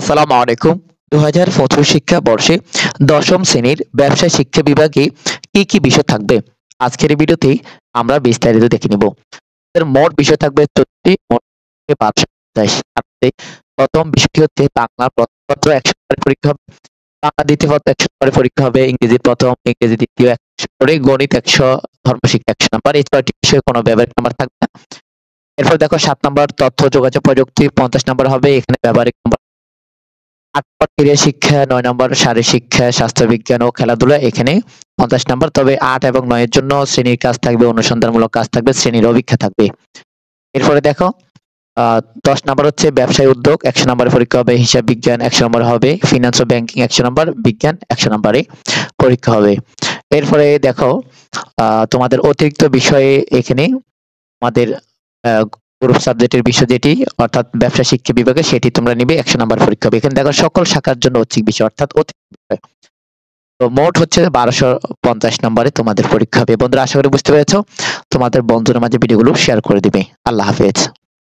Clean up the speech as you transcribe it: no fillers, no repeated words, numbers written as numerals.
আসসালামু আলাইকুম। ২০১৫ শিক্ষাবর্ষে দশম শ্রেণীর ব্যবসায় শিক্ষা বিভাগে কি কি বিষয় থাকবে? আজকের এই ভিডিওতে আমরা বিস্তারিত দেখে নিব। এর মোট বিষয় থাকবে ১৪টি, মোট ৫ সাথে প্রথম বিষয়টি হচ্ছে বাংলা প্রথম পত্র ১০০ নম্বরের পরীক্ষা হবে, বাংলা দ্বিতীয় পত্র ১০০ নম্বরের পরীক্ষা হবে, ইংরেজি প্রথম, ইংরেজি দ্বিতীয় ১০০ করে, গণিত ১০০, ধর্মশিক্ষা ১০০ নম্বর। এই ৬টি বিষয়ে কোনো ব্যবহারিক নাম্বার থাকবে না। এরপর দেখো ৭ নম্বর তথ্য যোগাযোগ প্রযুক্তি ৫০ নম্বর হবে, এখানে ব্যবহারিক নাম্বার ৮ নম্বর ক্রীড়া শিক্ষা, ৯ নম্বর শারীরিক শিক্ষা, স্বাস্থ্যবিজ্ঞান ও খেলাধুলা, এখানে ৫০ নম্বর। তবে ৮ এবং ৯ এর জন্য শ্রেণীর কাজ থাকবে, অনুসন্ধানমূলক কাজ থাকবে, শ্রেণীর অভিক্ষা থাকবে। এরপরে দেখো ১০ নম্বর হচ্ছে ব্যবসায় উদ্যোগ, ১০০ নম্বরের পরীক্ষা হবে, হিসাব বিজ্ঞান ১০০ নম্বর হবে, ফিনান্স ও ব্যাংকিং ১০০ নম্বর, বিজ্ঞান ১০০ নম্বরে পরীক্ষা হবে। এরপরে দেখো তোমাদের অতিরিক্ত বিষয়ে এখানে আমাদের গ্রুপ সাবজেক্টের বিষয় যেটি অর্থাৎ ব্যবসা শিক্ষা বিভাগে সেটি তোমরা নিবে, ১০০ নম্বর পরীক্ষা হবে। এখানে দেখো সকল শাখার জন্য ঐচ্ছিক বিষয় অর্থাৎ অতিরিক্ত বিষয়। তো মোট হচ্ছে ১২৫০ নম্বরে তোমাদের পরীক্ষা হবে। বন্ধুরা, আশা করি বুঝতে পেরেছো। তোমাদের বন্ধুদের মাঝে ভিডিওগুলো শেয়ার করে দিবে। আল্লাহ হাফেজ।